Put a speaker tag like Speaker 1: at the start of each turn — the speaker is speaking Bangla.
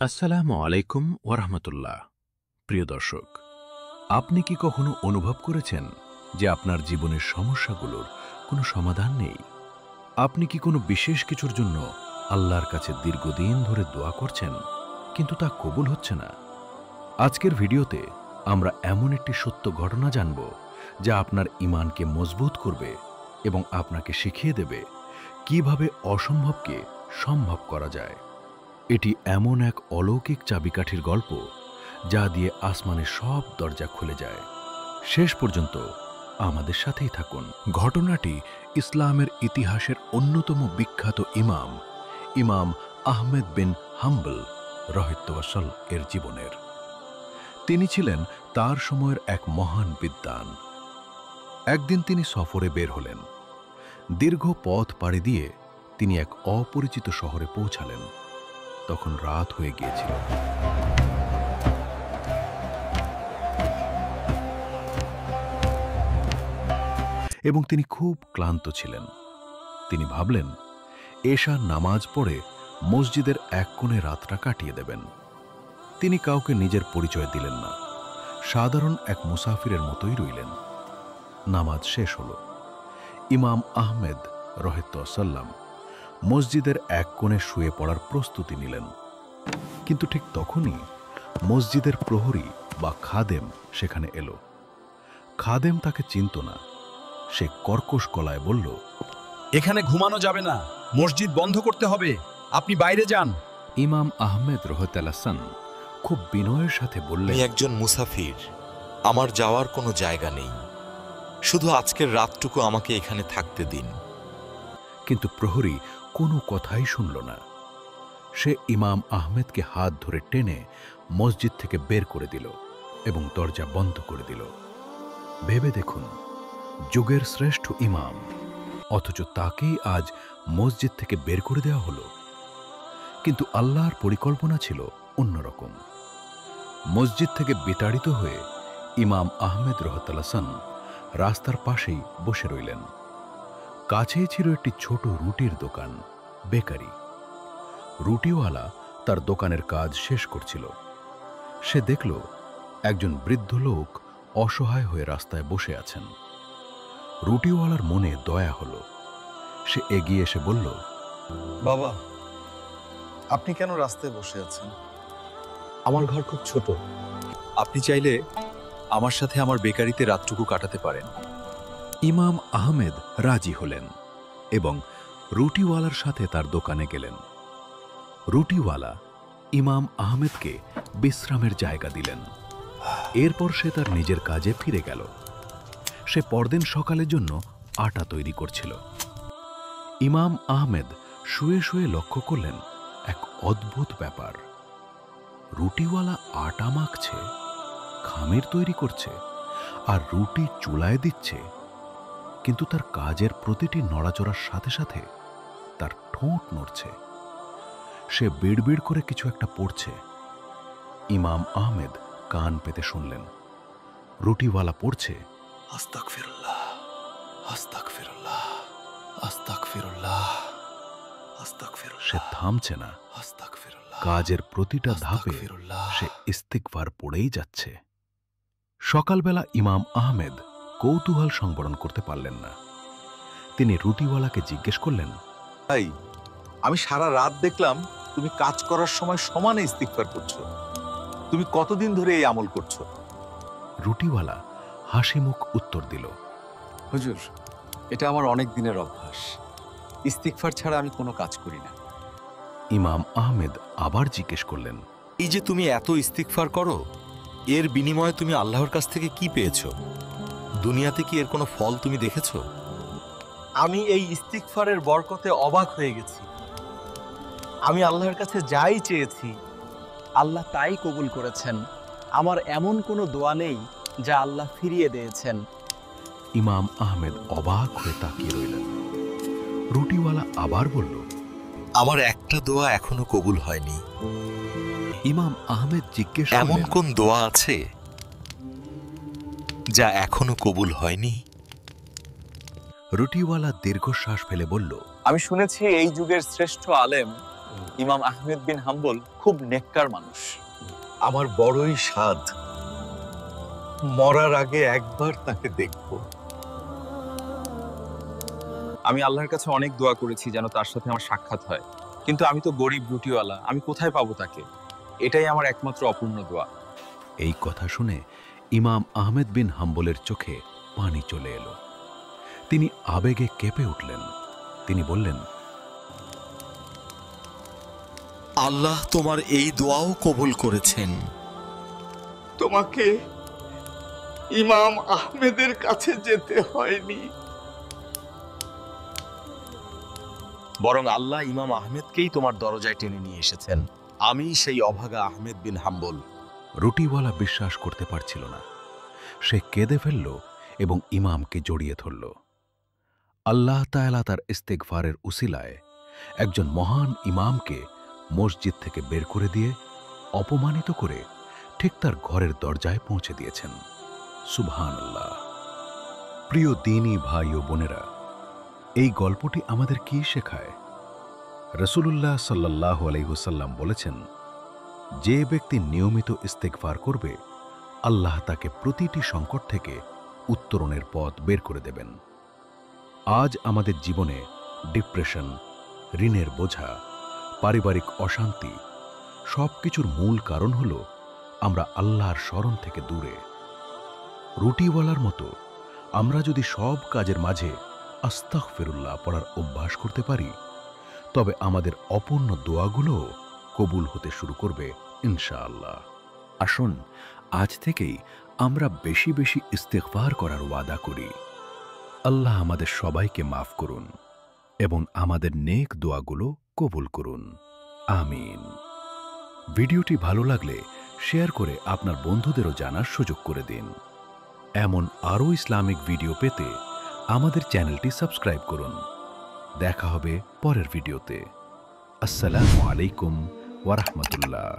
Speaker 1: আসসালামু আলাইকুম ওরহমতুল্লাহ। প্রিয় দর্শক, আপনি কি কখনো অনুভব করেছেন যে আপনার জীবনের সমস্যাগুলোর কোনো সমাধান নেই? আপনি কি কোনো বিশেষ কিছুর জন্য আল্লাহর কাছে দীর্ঘদিন ধরে দোয়া করছেন, কিন্তু তা কবুল হচ্ছে না? আজকের ভিডিওতে আমরা এমন একটি সত্য ঘটনা জানব যা আপনার ঈমানকে মজবুত করবে এবং আপনাকে শিখিয়ে দেবে কিভাবে অসম্ভবকে সম্ভব করা যায়। এটি এমন এক অলৌকিক চাবিকাঠির গল্প যা দিয়ে আসমানের সব দরজা খুলে যায়। শেষ পর্যন্ত আমাদের সাথেই থাকুন। ঘটনাটি ইসলামের ইতিহাসের অন্যতম বিখ্যাত ইমাম আহমেদ বিন হাম্বল রহিমাহুল্লাহ এর জীবনের। তিনি ছিলেন তার সময়ের এক মহান বিদ্বান। একদিন তিনি সফরে বের হলেন। দীর্ঘ পথ পাড়ি দিয়ে তিনি এক অপরিচিত শহরে পৌঁছালেন। তখন রাত হয়ে গিয়েছিল। এবং তিনি খুব ক্লান্ত ছিলেন। তিনি ভাবলেন, এশার নামাজ পড়ে মসজিদের এক কোণে রাতটা কাটিয়ে দেবেন। তিনি কাউকে নিজের পরিচয় দিলেন না, সাধারণ এক মুসাফিরের মতোই রইলেন। নামাজ শেষ হল। ইমাম আহমেদ রহিমাহুল্লাহ মসজিদের এক কোণে শুয়ে পড়ার প্রস্তুতি নিলেন। কিন্তু ঠিক তখনই মসজিদের প্রহরী বা খাদেম সেখানে এলো। খাদেম তাকে চিনত না। সে কর্কশ গলায় বলল,
Speaker 2: এখানে ঘুমানো যাবে না, মসজিদ বন্ধ করতে হবে, আপনি বাইরে যান।
Speaker 1: ইমাম আহমেদ রহিমাহুল্লাহ খুব বিনয়ের সাথে বললেন,
Speaker 3: আমি একজন মুসাফির, আমার যাওয়ার কোনো জায়গা নেই, শুধু আজকের রাতটুকু আমাকে এখানে থাকতে দিন।
Speaker 1: কিন্তু প্রহরী কোনো কথাই শুনল না। সে ইমাম আহমেদকে হাত ধরে টেনে মসজিদ থেকে বের করে দিল এবং দরজা বন্ধ করে দিল। ভেবে দেখুন, যুগের শ্রেষ্ঠ ইমাম, অথচ তাকেই আজ মসজিদ থেকে বের করে দেওয়া হলো। কিন্তু আল্লাহর পরিকল্পনা ছিল অন্যরকম। মসজিদ থেকে বিতাড়িত হয়ে ইমাম আহমেদ রহিমাহুল্লাহ রাস্তার পাশেই বসে রইলেন। কাছেই ছিল একটি ছোট রুটির দোকান, বেকারি। রুটিওয়ালা তার দোকানের কাজ শেষ করছিল। সে দেখল একজন বৃদ্ধ লোক অসহায় হয়ে রাস্তায় বসে আছেন। রুটিওয়ালার মনে দয়া হলো। সে এগিয়ে এসে বলল,
Speaker 4: বাবা, আপনি কেন রাস্তায় বসে আছেন? আমার ঘর খুব ছোট।
Speaker 2: আপনি চাইলে আমার সাথে আমার বেকারিতে রাতটুকু কাটাতে পারেন।
Speaker 1: ইমাম আহমেদ রাজি হলেন এবং রুটিওয়ালার সাথে তার দোকানে গেলেন। রুটিওয়ালা ইমাম আহমেদকে বিশ্রামের জায়গা দিলেন। এরপর সে তার নিজের কাজে ফিরে গেল। সে পরদিন সকালের জন্য আটা তৈরি করছিল। ইমাম আহমেদ শুয়ে শুয়ে লক্ষ্য করলেন এক অদ্ভুত ব্যাপার। রুটিওয়ালা আটা মাখছে, খামির তৈরি করছে আর রুটি চুলায় দিচ্ছে, কিন্তু তার কাজের প্রতিটি নড়াচড়ার সাথে সাথে তার ঠোঁট নড়ছে। সে বিড়বিড় করে কিছু একটা পড়ছে। ইমাম আহমেদ কান পেতে শুনলেন। রুটিওয়ালা পড়ছে,
Speaker 4: আস্তাগফিরুল্লাহ, আস্তাগফিরুল্লাহ, আস্তাগফিরুল্লাহ, আস্তাগফিরুল্লাহ।
Speaker 1: সে থামছে না।
Speaker 4: আস্তাগফিরুল্লাহ,
Speaker 1: কাজের প্রতিটা ধাপে
Speaker 4: আস্তাগফিরুল্লাহ।
Speaker 1: সে ইস্তিগফার পড়েই যাচ্ছে। সকালবেলা ইমাম আহমেদ কৌতূহল সংবরণ করতে পারলেন না। তিনি রুটিওয়ালাকে জিজ্ঞেস করলেন,
Speaker 4: ভাই, আমি সারা রাত দেখলাম তুমি কাজ করার সময় সমানে ইস্তিগফার করছো। তুমি কতদিন ধরে এই আমল করছো?
Speaker 1: রুটিওয়ালা হাসি মুখ উত্তর দিল,
Speaker 5: হুজুর, এটা আমার অনেক দিনের অভ্যাস। ইস্তিগফার ছাড়া আমি কোনো কাজ করি না।
Speaker 1: ইমাম আহমেদ আবার জিজ্ঞেস করলেন,
Speaker 3: এই যে তুমি এত ইস্তিগফার করো, এর বিনিময়ে তুমি আল্লাহর কাছ থেকে কি পেয়েছো? দুনিয়াতে কি এর কোনো ফল তুমি দেখেছো?
Speaker 6: আমি এই ইস্তিগফারের বরকতে অবাক হয়ে গেছি। আমি আল্লাহর কাছে যাই চেয়েছি, আল্লাহ তাই কবুল করেছেন। আমার এমন কোনো দোয়া নেই যা আল্লাহ ফিরিয়ে দিয়েছেন।
Speaker 1: ইমাম আহমেদ অবাক হয়ে তাকিয়ে রইলেন। রুটিওয়ালা আবার বলল,
Speaker 3: আমার একটা দোয়া এখনো কবুল হয়নি।
Speaker 1: ইমাম আহমেদ জিজ্ঞেস
Speaker 3: এমন
Speaker 1: করলেন,
Speaker 3: কোন দোয়া আছে যা এখনো কবুল হয়নি?
Speaker 1: রুটিওয়ালা দীর্ঘশ্বাস ফেলে বলল,
Speaker 6: আমি শুনেছি এই যুগের শ্রেষ্ঠ আলেম
Speaker 5: ইমাম আহমেদ বিন হাম্বল খুব নেককার মানুষ।
Speaker 4: আমার বড়ই স্বাদ মরার আগে একবার তাকে দেখব।
Speaker 5: আমি আল্লাহর কাছে অনেক দোয়া করেছি যেন তার সাথে আমার সাক্ষাৎ হয়, কিন্তু আমি তো গরিব রুটিওয়ালা, আমি কোথায় পাবো তাকে? এটাই আমার একমাত্র অপূর্ণ দোয়া।
Speaker 1: এই কথা শুনে ইমাম আহমেদ বিন হাম্বলের চোখে পানি চলে এলো। তিনি আবেগে কেঁপে উঠলেন। তিনি বললেন,
Speaker 3: আল্লাহ তোমার এই দোয়াও কবুল করেছেন।
Speaker 7: তোমাকে ইমাম আহমেদের কাছে যেতে হয়নি,
Speaker 2: বরং আল্লাহ ইমাম আহমেদকেই তোমার দরজায় টেনে নিয়ে এসেছেন। আমি সেই অভাগা আহমেদ বিন হাম্বল।
Speaker 1: রুটিওয়ালা বিশ্বাস করতে পারছিল না। সে কেঁদে ফেলল এবং ইমামকে জড়িয়ে ধরল। আল্লাহ তাআলা তার ইস্তেগফারের উসিলায় একজন মহান ইমামকে মসজিদ থেকে বের করে দিয়ে অপমানিত করে ঠিক তার ঘরের দরজায় পৌঁছে দিয়েছেন। সুবহানাল্লাহ। প্রিয় দ্বীনী ভাই ও বোনেরা, এই গল্পটি আমাদের কি শেখায়? রাসূলুল্লাহ সাল্লাল্লাহু আলাইহি ওয়াসাল্লাম বলেছেন, যে ব্যক্তি নিয়মিত ইস্তেগফার করবে, আল্লাহ তাকে প্রতিটি সংকট থেকে উত্তরণের পথ বের করে দেবেন। আজ আমাদের জীবনে ডিপ্রেশন, ঋণের বোঝা, পারিবারিক অশান্তি সবকিছুর মূল কারণ হল আমরা আল্লাহর স্মরণ থেকে দূরে। রুটিওয়ালার মতো আমরা যদি সব কাজের মাঝে আস্তাগফিরুল্লাহ পড়ার অভ্যাস করতে পারি, তবে আমাদের অপূর্ণ দোয়াগুলোও কবুল হতে শুরু করবে ইনশাআল্লাহ। আসুন আজ থেকেই আমরা বেশি বেশি ইস্তেগফার করার ওয়াদা করি। আল্লাহ আমাদের সবাইকে মাফ করুন এবং আমাদের নেক দোয়াগুলো কবুল করুন। আমিন। ভিডিওটি ভালো লাগলে শেয়ার করে আপনার বন্ধুদেরও জানার সুযোগ করে দিন। এমন আরও ইসলামিক ভিডিও পেতে আমাদের চ্যানেলটি সাবস্ক্রাইব করুন। দেখা হবে পরের ভিডিওতে। আসসালামু আলাইকুম ওয়া রাহমাতুল্লাহ।